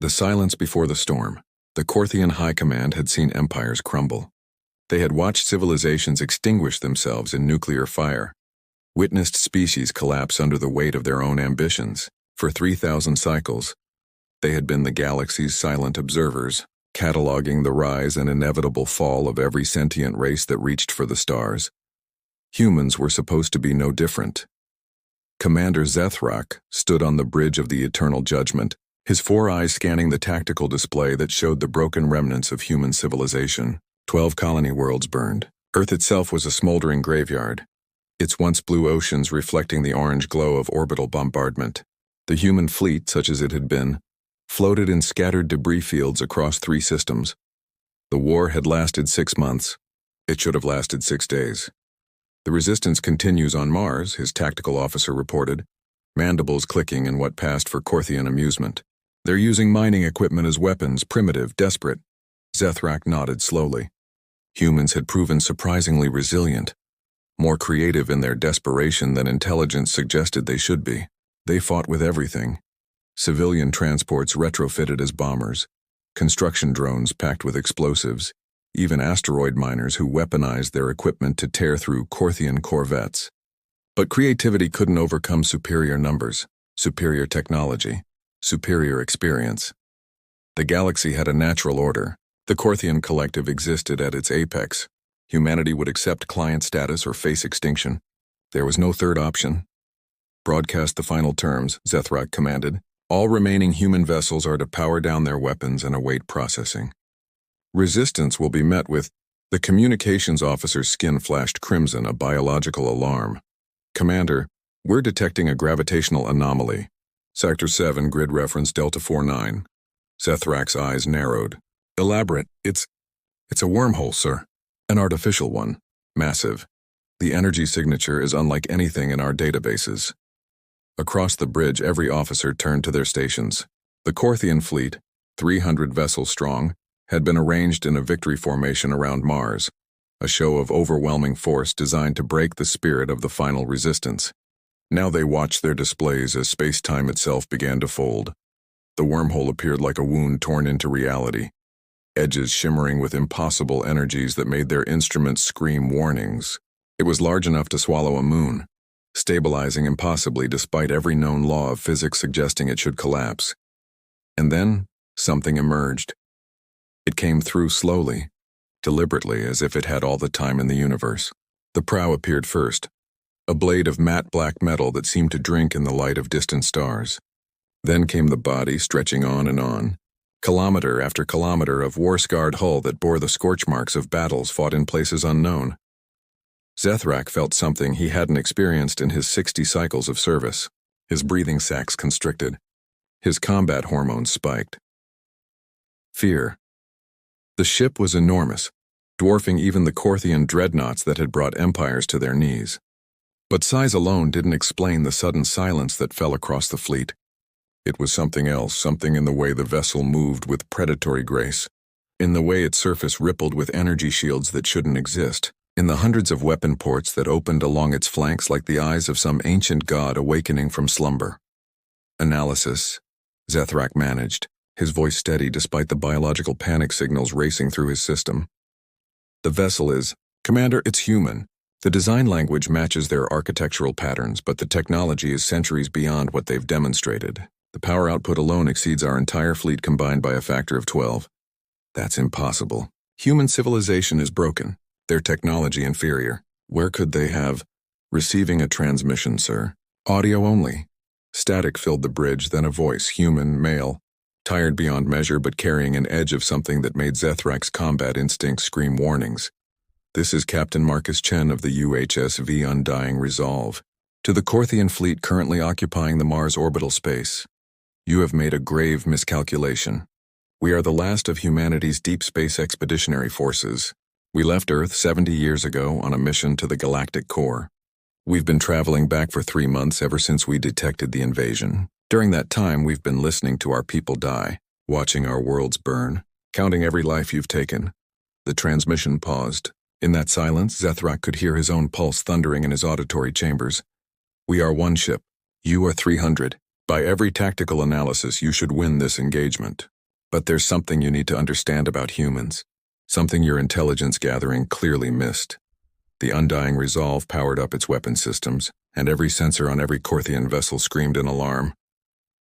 The silence before the storm. The Korthian High Command had seen empires crumble. They had watched civilizations extinguish themselves in nuclear fire, witnessed species collapse under the weight of their own ambitions. For 3,000 cycles, they had been the galaxy's silent observers, cataloging the rise and inevitable fall of every sentient race that reached for the stars. Humans were supposed to be no different. Commander Zethrak stood on the bridge of the Eternal Judgment, his 4 eyes scanning the tactical display that showed the broken remnants of human civilization. 12 colony worlds burned. Earth itself was a smoldering graveyard, its once blue oceans reflecting the orange glow of orbital bombardment. The human fleet, such as it had been, floated in scattered debris fields across 3 systems. The war had lasted 6 months. It should have lasted 6 days. The resistance continues on Mars, his tactical officer reported, mandibles clicking in what passed for Korthian amusement. They're using mining equipment as weapons, primitive, desperate. Zethrak nodded slowly. Humans had proven surprisingly resilient, more creative in their desperation than intelligence suggested they should be. They fought with everything. Civilian transports retrofitted as bombers, construction drones packed with explosives, even asteroid miners who weaponized their equipment to tear through Korthian corvettes. But creativity couldn't overcome superior numbers, superior technology, superior experience. The galaxy had a natural order. The Korthian collective existed at its apex. Humanity would accept client status or face extinction. There was no third option. Broadcast the final terms, Zethrak commanded. All remaining human vessels are to power down their weapons and await processing. Resistance will be met with... The communications officer's skin flashed crimson, a biological alarm. Commander, we're detecting a gravitational anomaly. Sector 7, grid reference Delta 49. Zethrak's eyes narrowed. Elaborate. It's a wormhole, sir. An artificial one. Massive. The energy signature is unlike anything in our databases. Across the bridge, every officer turned to their stations. The Korthian fleet, 300 vessels strong, had been arranged in a victory formation around Mars, a show of overwhelming force designed to break the spirit of the final resistance. Now they watched their displays as space-time itself began to fold. The wormhole appeared like a wound torn into reality, edges shimmering with impossible energies that made their instruments scream warnings. It was large enough to swallow a moon, stabilizing impossibly despite every known law of physics suggesting it should collapse. And then, something emerged. It came through slowly, deliberately, as if it had all the time in the universe. The prow appeared first, a blade of matte black metal that seemed to drink in the light of distant stars. Then came the body, stretching on, kilometer after kilometer of war-scarred hull that bore the scorch marks of battles fought in places unknown. Zethrak felt something he hadn't experienced in his 60 cycles of service. His breathing sacs constricted. His combat hormones spiked. Fear. The ship was enormous, dwarfing even the Korthian dreadnoughts that had brought empires to their knees. But size alone didn't explain the sudden silence that fell across the fleet. It was something else, something in the way the vessel moved with predatory grace, in the way its surface rippled with energy shields that shouldn't exist, in the hundreds of weapon ports that opened along its flanks like the eyes of some ancient god awakening from slumber. Analysis, Zethrak managed, his voice steady despite the biological panic signals racing through his system. The vessel is, Commander, it's human. The design language matches their architectural patterns, but the technology is centuries beyond what they've demonstrated. The power output alone exceeds our entire fleet combined by a factor of 12. That's impossible. Human civilization is broken, their technology inferior. Where could they have? Receiving a transmission, sir. Audio only. Static filled the bridge, then a voice, human, male, tired beyond measure but carrying an edge of something that made Zethrak's combat instincts scream warnings. This is Captain Marcus Chen of the UHSV Undying Resolve. To the Korthian fleet currently occupying the Mars orbital space, you have made a grave miscalculation. We are the last of humanity's deep space expeditionary forces. We left Earth 70 years ago on a mission to the galactic core. We've been traveling back for 3 months ever since we detected the invasion. During that time, we've been listening to our people die, watching our worlds burn, counting every life you've taken. The transmission paused. In that silence, Zethrak could hear his own pulse thundering in his auditory chambers. We are one ship. You are 300. By every tactical analysis, you should win this engagement. But there's something you need to understand about humans. Something your intelligence gathering clearly missed. The undying resolve powered up its weapon systems, and every sensor on every Corthian vessel screamed in alarm.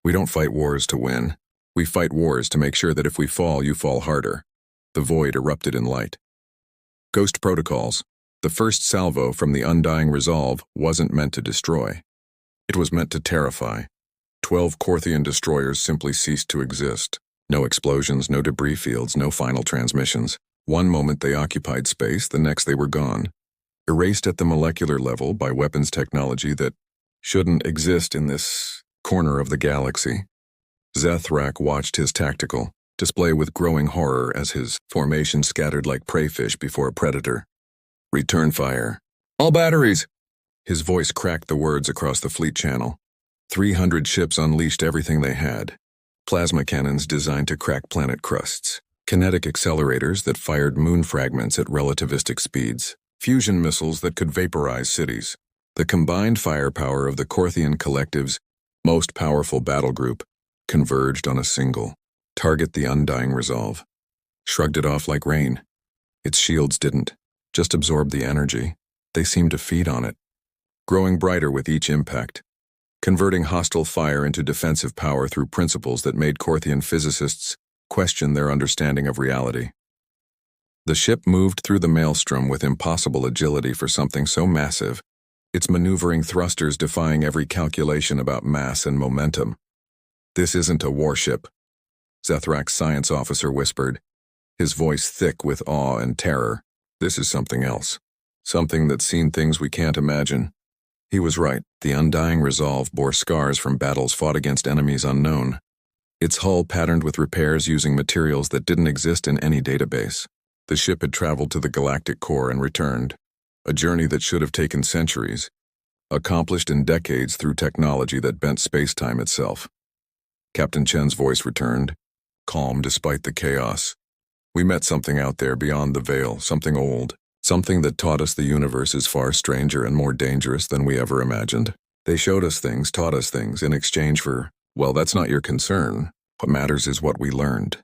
We don't fight wars to win. We fight wars to make sure that if we fall, you fall harder. The void erupted in light. Ghost protocols. The first salvo from the undying resolve wasn't meant to destroy. It was meant to terrify. 12 Corthian destroyers simply ceased to exist. No explosions, no debris fields, no final transmissions. One moment they occupied space, the next they were gone. Erased at the molecular level by weapons technology that shouldn't exist in this corner of the galaxy. Zethrak watched his tactical display with growing horror as his formation scattered like preyfish before a predator. Return fire. All batteries! His voice cracked the words across the fleet channel. 300 ships unleashed everything they had. Plasma cannons designed to crack planet crusts. Kinetic accelerators that fired moon fragments at relativistic speeds. Fusion missiles that could vaporize cities. The combined firepower of the Corthian Collective's most powerful battle group converged on a single target, the undying resolve. Shrugged it off like rain. Its shields didn't just absorb the energy. They seemed to feed on it, growing brighter with each impact, converting hostile fire into defensive power through principles that made Corthian physicists question their understanding of reality. The ship moved through the maelstrom with impossible agility for something so massive, its maneuvering thrusters defying every calculation about mass and momentum. This isn't a warship, Zethrak's science officer whispered, his voice thick with awe and terror. This is something else. Something that's seen things we can't imagine. He was right. The undying resolve bore scars from battles fought against enemies unknown. Its hull patterned with repairs using materials that didn't exist in any database. The ship had traveled to the galactic core and returned. A journey that should have taken centuries. Accomplished in decades through technology that bent space-time itself. Captain Chen's voice returned, calm despite the chaos. We met something out there beyond the veil, something old. Something that taught us the universe is far stranger and more dangerous than we ever imagined. They showed us things, taught us things, in exchange for, well, that's not your concern. What matters is what we learned.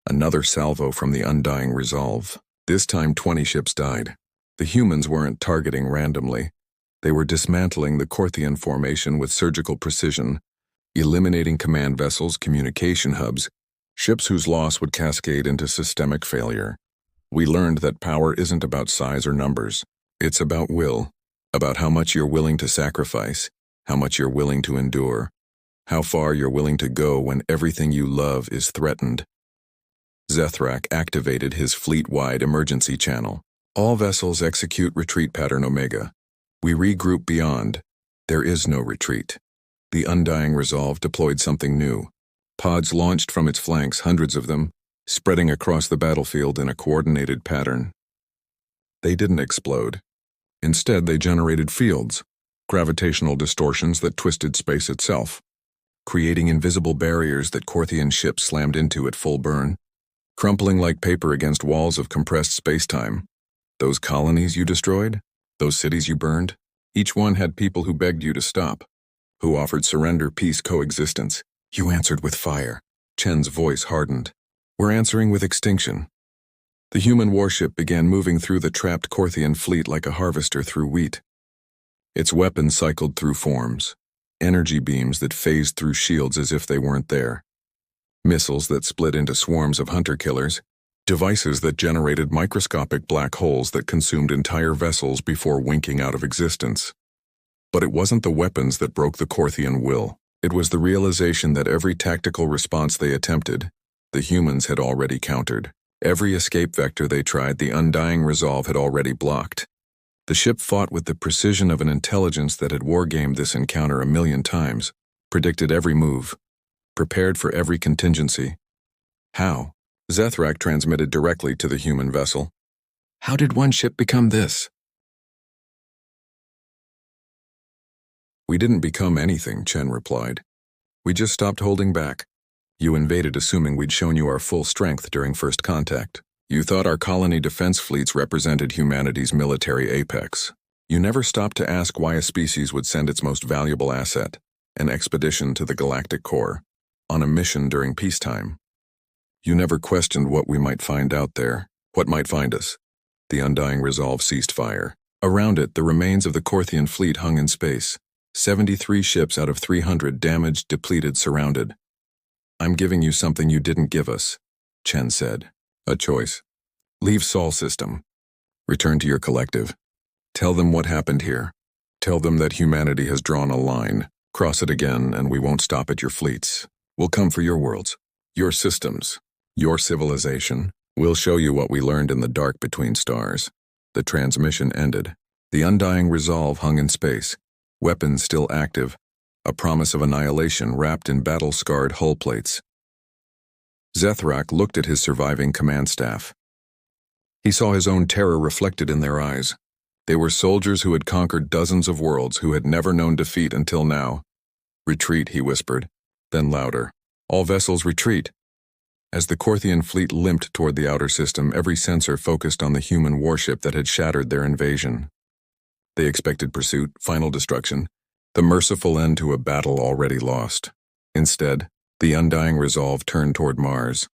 Another salvo from the undying resolve. This time 20 ships died. The humans weren't targeting randomly. They were dismantling the Corthian formation with surgical precision, eliminating command vessels, communication hubs, ships whose loss would cascade into systemic failure. We learned that power isn't about size or numbers. It's about will, about how much you're willing to sacrifice, how much you're willing to endure, how far you're willing to go when everything you love is threatened. Zethrak activated his fleet-wide emergency channel. All vessels execute retreat pattern Omega. We regroup beyond. There is no retreat. The undying resolve deployed something new. Pods launched from its flanks, hundreds of them, spreading across the battlefield in a coordinated pattern. They didn't explode. Instead, they generated fields, gravitational distortions that twisted space itself, creating invisible barriers that Corthian ships slammed into at full burn, crumpling like paper against walls of compressed space-time. Those colonies you destroyed, those cities you burned, each one had people who begged you to stop, who offered surrender, peace, coexistence. You answered with fire. Chen's voice hardened. We're answering with extinction. The human warship began moving through the trapped Corthian fleet like a harvester through wheat. Its weapons cycled through forms, energy beams that phased through shields as if they weren't there, missiles that split into swarms of hunter-killers, devices that generated microscopic black holes that consumed entire vessels before winking out of existence. But it wasn't the weapons that broke the Corthian will. It was the realization that every tactical response they attempted, the humans had already countered. Every escape vector they tried, the undying resolve had already blocked. The ship fought with the precision of an intelligence that had wargamed this encounter 1,000,000 times, predicted every move, prepared for every contingency. How? Zethrak transmitted directly to the human vessel. How did one ship become this? We didn't become anything, Chen replied. We just stopped holding back. You invaded assuming we'd shown you our full strength during first contact. You thought our colony defense fleets represented humanity's military apex. You never stopped to ask why a species would send its most valuable asset, An expedition to the galactic core, on a mission during peacetime. You never questioned what we might find out there, what might find us. The undying resolve ceased fire. Around it, the remains of the Korthian fleet hung in space. 73 ships out of 300 damaged, depleted, surrounded. I'm giving you something you didn't give us, Chen said. A choice. Leave Sol system. Return to your collective. Tell them what happened here. Tell them that humanity has drawn a line. Cross it again, and we won't stop at your fleets. We'll come for your worlds, your systems, your civilization. We'll show you what we learned in the dark between stars. The transmission ended. The undying resolve hung in space, weapons still active, a promise of annihilation wrapped in battle-scarred hull plates. Zethrak looked at his surviving command staff. He saw his own terror reflected in their eyes. They were soldiers who had conquered dozens of worlds, who had never known defeat until now. Retreat, he whispered, then louder. All vessels retreat. As the Korthian fleet limped toward the outer system, every sensor focused on the human warship that had shattered their invasion. They expected pursuit, final destruction, the merciful end to a battle already lost. Instead, the undying resolve turned toward Mars,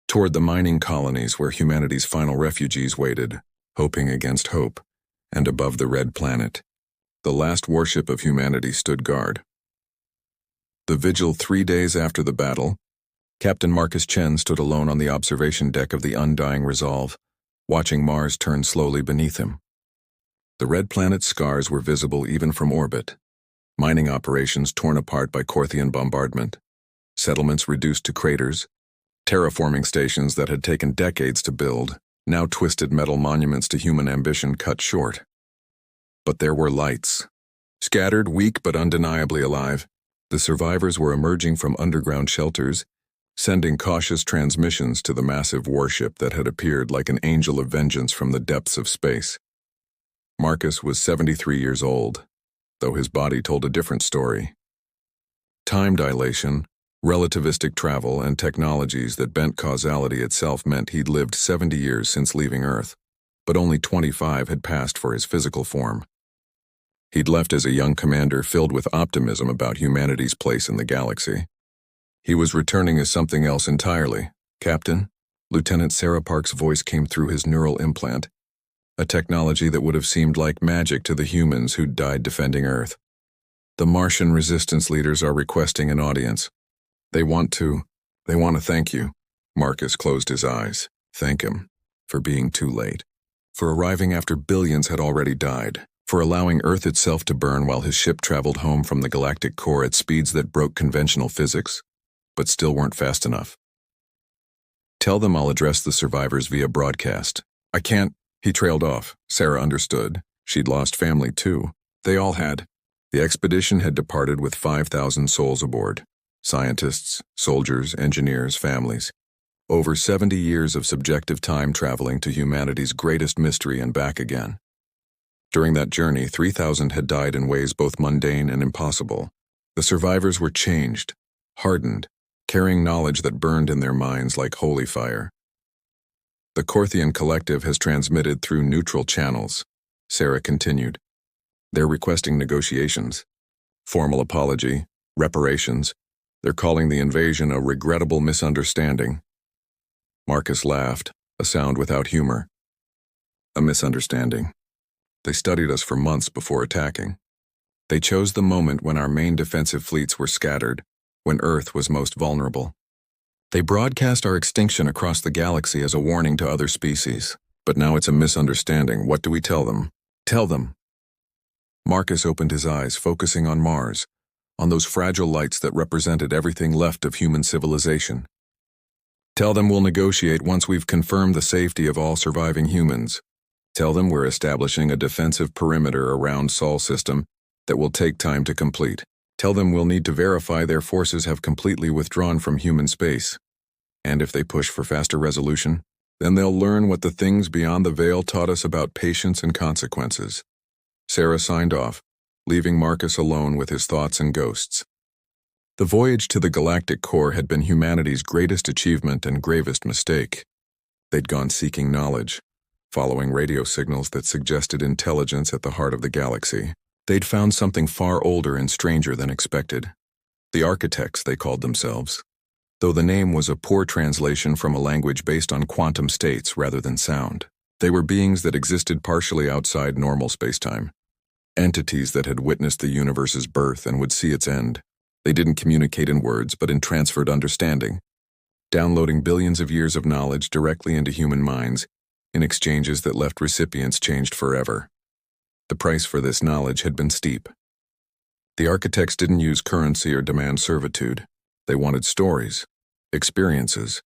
toward the mining colonies where humanity's final refugees waited, hoping against hope, and above the red planet. The last warship of humanity stood guard. The vigil 3 days after the battle, Captain Marcus Chen stood alone on the observation deck of the undying resolve, watching Mars turn slowly beneath him. The red planet's scars were visible even from orbit. Mining operations torn apart by Korthian bombardment, settlements reduced to craters, terraforming stations that had taken decades to build, now twisted metal monuments to human ambition cut short. But there were lights. Scattered, weak but undeniably alive, the survivors were emerging from underground shelters, sending cautious transmissions to the massive warship that had appeared like an angel of vengeance from the depths of space. Marcus was 73 years old, though his body told a different story. Time dilation, relativistic travel, and technologies that bent causality itself meant he'd lived 70 years since leaving Earth, but only 25 had passed for his physical form. He'd left as a young commander filled with optimism about humanity's place in the galaxy. He was returning as something else entirely. Captain, Lieutenant Sarah Park's voice came through his neural implant, a technology that would have seemed like magic to the humans who'd died defending Earth. The Martian resistance leaders are requesting an audience. They want to thank you. Marcus closed his eyes. Thank him for being too late, for arriving after billions had already died, for allowing Earth itself to burn while his ship traveled home from the galactic core at speeds that broke conventional physics, but still weren't fast enough. Tell them I'll address the survivors via broadcast. I can't. He trailed off. Sarah understood. She'd lost family too. They all had. The expedition had departed with 5,000 souls aboard. Scientists, soldiers, engineers, families. Over 70 years of subjective time traveling to humanity's greatest mystery and back again. During that journey, 3,000 had died in ways both mundane and impossible. The survivors were changed, hardened, carrying knowledge that burned in their minds like holy fire. The Korthian collective has transmitted through neutral channels, Sarah continued. They're requesting negotiations, formal apology, reparations. They're calling the invasion a regrettable misunderstanding. Marcus laughed, a sound without humor. A misunderstanding. They studied us for months before attacking. They chose the moment when our main defensive fleets were scattered, when Earth was most vulnerable. They broadcast our extinction across the galaxy as a warning to other species. But now it's a misunderstanding. What do we tell them? Tell them. Marcus opened his eyes, focusing on Mars, on those fragile lights that represented everything left of human civilization. Tell them we'll negotiate once we've confirmed the safety of all surviving humans. Tell them we're establishing a defensive perimeter around Sol system that will take time to complete. Tell them we'll need to verify their forces have completely withdrawn from human space. And if they push for faster resolution, then they'll learn what the things beyond the veil taught us about patience and consequences. Sarah signed off, leaving Marcus alone with his thoughts and ghosts. The voyage to the galactic core had been humanity's greatest achievement and gravest mistake. They'd gone seeking knowledge, following radio signals that suggested intelligence at the heart of the galaxy. They'd found something far older and stranger than expected. The architects, they called themselves, though the name was a poor translation from a language based on quantum states rather than sound. They were beings that existed partially outside normal spacetime, entities that had witnessed the universe's birth and would see its end. They didn't communicate in words, but in transferred understanding, downloading billions of years of knowledge directly into human minds in exchanges that left recipients changed forever. The price for this knowledge had been steep. The architects didn't use currency or demand servitude. They wanted stories, experiences.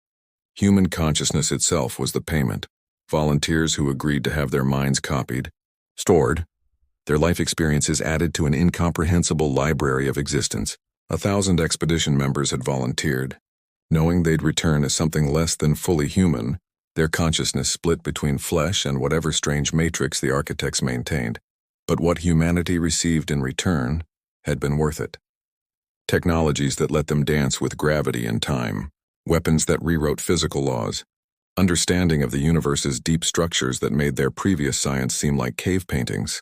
Human consciousness itself was the payment. Volunteers who agreed to have their minds copied, stored, their life experiences added to an incomprehensible library of existence. 1,000 expedition members had volunteered. Knowing they'd return as something less than fully human, their consciousness split between flesh and whatever strange matrix the architects maintained. But what humanity received in return had been worth it. Technologies that let them dance with gravity and time, weapons that rewrote physical laws, understanding of the universe's deep structures that made their previous science seem like cave paintings.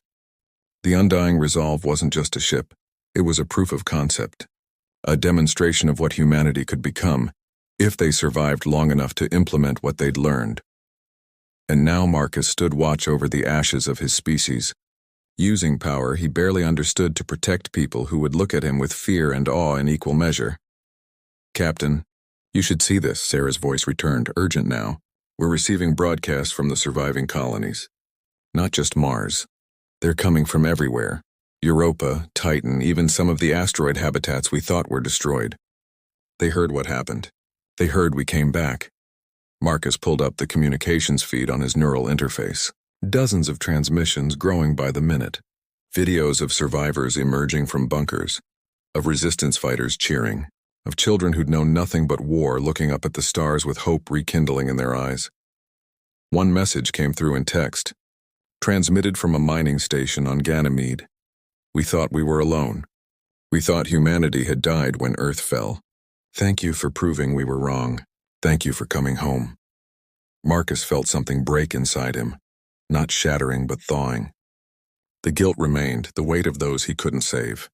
The Undying Resolve wasn't just a ship, it was a proof of concept, a demonstration of what humanity could become if they survived long enough to implement what they'd learned. And now Marcus stood watch over the ashes of his species, using power he barely understood to protect people who would look at him with fear and awe in equal measure. "Captain, you should see this," Sarah's voice returned, urgent now. "We're receiving broadcasts from the surviving colonies. Not just Mars. They're coming from everywhere. Europa, Titan, even some of the asteroid habitats we thought were destroyed. They heard what happened. They heard we came back." Marcus pulled up the communications feed on his neural interface. Dozens of transmissions growing by the minute. Videos of survivors emerging from bunkers, of resistance fighters cheering, of children who'd known nothing but war looking up at the stars with hope rekindling in their eyes. One message came through in text, transmitted from a mining station on Ganymede. "We thought we were alone. We thought humanity had died when Earth fell. Thank you for proving we were wrong. Thank you for coming home." Marcus felt something break inside him, not shattering but thawing. The guilt remained, the weight of those he couldn't save.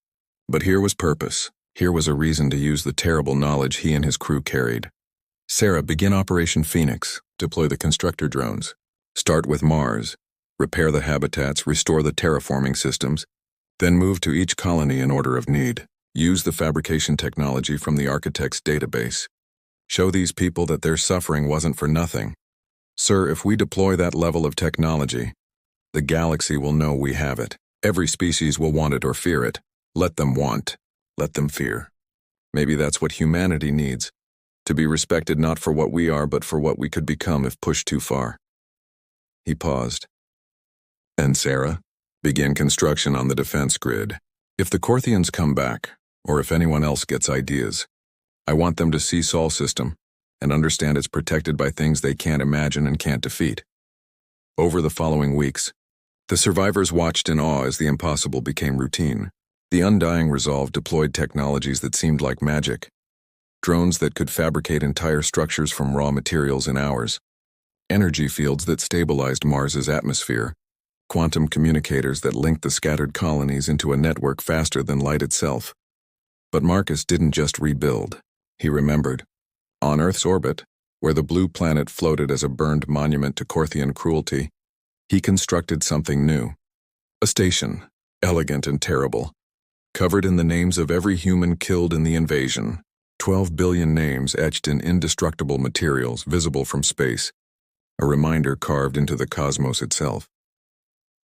But here was purpose. Here was a reason to use the terrible knowledge he and his crew carried. "Sarah, begin Operation Phoenix. Deploy the constructor drones. Start with Mars. Repair the habitats, restore the terraforming systems. Then move to each colony in order of need. Use the fabrication technology from the architect's database. Show these people that their suffering wasn't for nothing. Sir, if we deploy that level of technology, the galaxy will know we have it. Every species will want it or fear it. Let them want. Let them fear. Maybe that's what humanity needs. To be respected not for what we are, but for what we could become if pushed too far." He paused. "And Sarah, begin construction on the defense grid. If the Corthians come back, or if anyone else gets ideas, I want them to see Sol system and understand it's protected by things they can't imagine and can't defeat." Over the following weeks, the survivors watched in awe as the impossible became routine. The Undying Resolve deployed technologies that seemed like magic. Drones that could fabricate entire structures from raw materials in hours. Energy fields that stabilized Mars's atmosphere. Quantum communicators that linked the scattered colonies into a network faster than light itself. But Marcus didn't just rebuild. He remembered. On Earth's orbit, where the blue planet floated as a burned monument to Corthian cruelty, he constructed something new. A station, elegant and terrible, covered in the names of every human killed in the invasion. 12 billion names etched in indestructible materials visible from space, a reminder carved into the cosmos itself.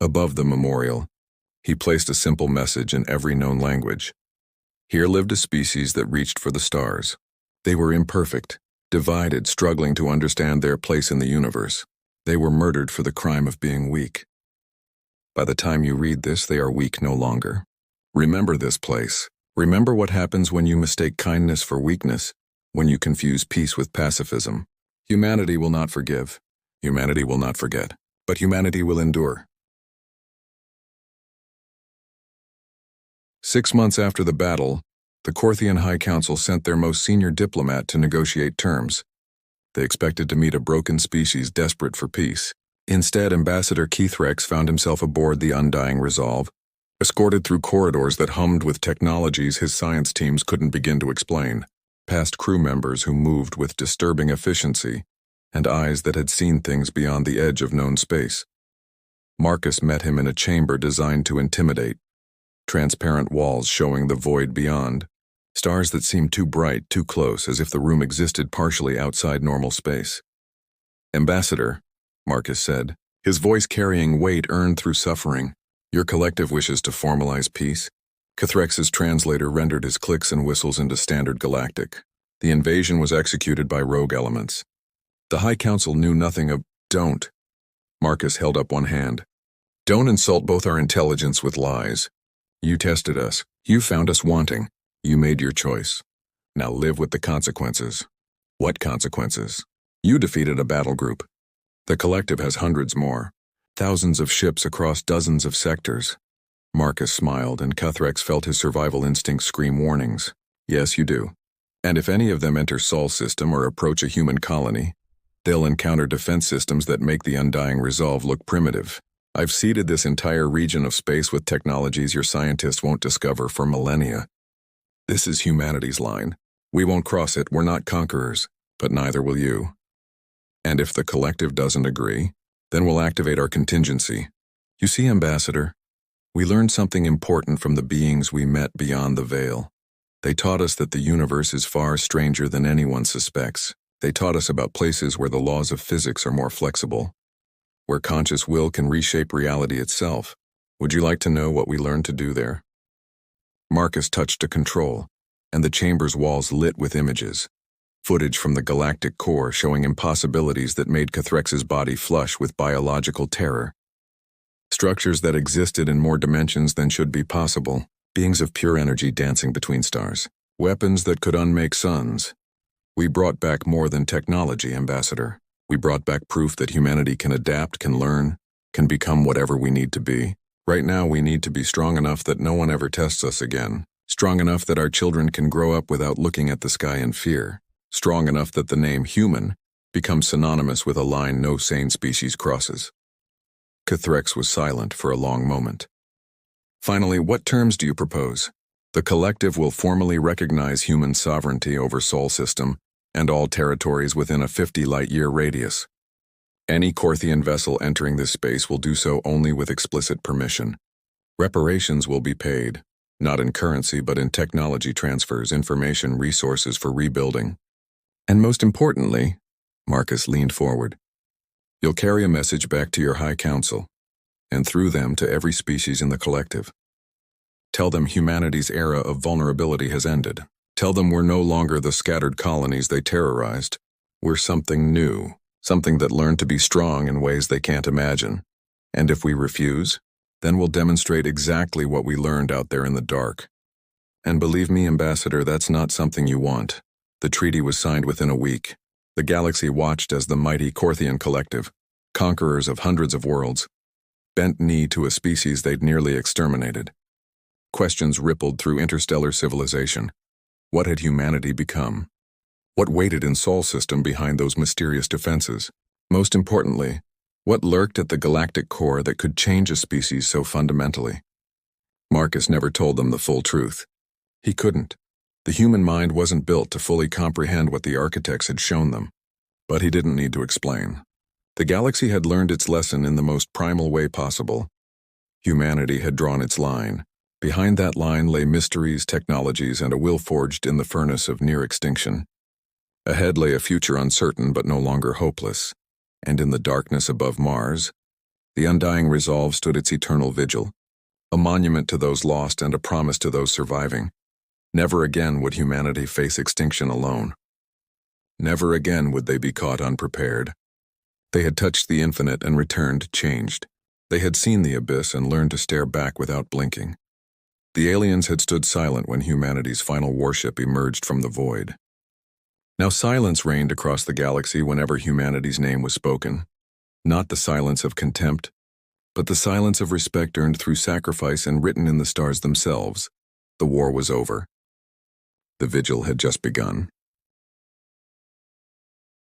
Above the memorial, he placed a simple message in every known language. Here lived a species that reached for the stars. They were imperfect, divided, struggling to understand their place in the universe. They were murdered for the crime of being weak. By the time you read this, they are weak no longer. Remember this place. Remember what happens when you mistake kindness for weakness, when you confuse peace with pacifism. Humanity will not forgive. Humanity will not forget. But humanity will endure. 6 months after the battle, the Corthian High Council sent their most senior diplomat to negotiate terms. They expected to meet a broken species desperate for peace. Instead, Ambassador Keith Rex found himself aboard the Undying Resolve, escorted through corridors that hummed with technologies his science teams couldn't begin to explain, past crew members who moved with disturbing efficiency, and eyes that had seen things beyond the edge of known space. Marcus met him in a chamber designed to intimidate, transparent walls showing the void beyond, stars that seemed too bright, too close, as if the room existed partially outside normal space. "Ambassador," Marcus said, his voice carrying weight earned through suffering, "your collective wishes to formalize peace?" Cathrex's translator rendered his clicks and whistles into standard galactic. The invasion was executed by rogue elements. The High Council knew nothing of "don't." Marcus held up one hand. "Don't insult both our intelligence with lies. You tested us. You found us wanting. You made your choice. Now live with the consequences." "What consequences?" "You defeated a battle group. The collective has hundreds more. Thousands of ships across dozens of sectors." Marcus smiled, and Cathrex felt his survival instincts scream warnings. "Yes, you do. And if any of them enter Sol system or approach a human colony, they'll encounter defense systems that make the undying resolve look primitive. I've seeded this entire region of space with technologies your scientists won't discover for millennia. This is humanity's line. We won't cross it, we're not conquerors, but neither will you. And if the collective doesn't agree, then we'll activate our contingency. You see, Ambassador, we learned something important from the beings we met beyond the veil. They taught us that the universe is far stranger than anyone suspects. They taught us about places where the laws of physics are more flexible, where conscious will can reshape reality itself. Would you like to know what we learned to do there?" Marcus touched a control, and the chamber's walls lit with images. Footage from the galactic core showing impossibilities that made Cathrex's body flush with biological terror. Structures that existed in more dimensions than should be possible, beings of pure energy dancing between stars. Weapons that could unmake suns. We brought back more than technology, Ambassador. We brought back proof that humanity can adapt, can learn, can become whatever we need to be. Right now we need to be strong enough that no one ever tests us again. Strong enough that our children can grow up without looking at the sky in fear. Strong enough that the name human becomes synonymous with a line no sane species crosses. Cathrex was silent for a long moment. "Finally, what terms do you propose?" "The collective will formally recognize human sovereignty over Sol system and all territories within a 50 light-year radius. Any Corthian vessel entering this space will do so only with explicit permission. Reparations will be paid, not in currency but in technology transfers, information, resources for rebuilding. And most importantly," Marcus leaned forward, "you'll carry a message back to your High Council, and through them to every species in the collective. Tell them humanity's era of vulnerability has ended. Tell them we're no longer the scattered colonies they terrorized. We're something new, something that learned to be strong in ways they can't imagine. And if we refuse, then we'll demonstrate exactly what we learned out there in the dark. And believe me, Ambassador, that's not something you want." The treaty was signed within a week. The galaxy watched as the mighty Corthian collective, conquerors of hundreds of worlds, bent knee to a species they'd nearly exterminated. Questions rippled through interstellar civilization. What had humanity become? What waited in Sol system behind those mysterious defenses? Most importantly, what lurked at the galactic core that could change a species so fundamentally? Marcus never told them the full truth. He couldn't. The human mind wasn't built to fully comprehend what the architects had shown them. But he didn't need to explain. The galaxy had learned its lesson in the most primal way possible. Humanity had drawn its line. Behind that line lay mysteries, technologies, and a will forged in the furnace of near extinction. Ahead lay a future uncertain but no longer hopeless. And in the darkness above Mars, the undying resolve stood its eternal vigil, a monument to those lost and a promise to those surviving. Never again would humanity face extinction alone. Never again would they be caught unprepared. They had touched the infinite and returned changed. They had seen the abyss and learned to stare back without blinking. The aliens had stood silent when humanity's final warship emerged from the void. Now silence reigned across the galaxy whenever humanity's name was spoken. Not the silence of contempt, but the silence of respect earned through sacrifice and written in the stars themselves. The war was over. The vigil had just begun.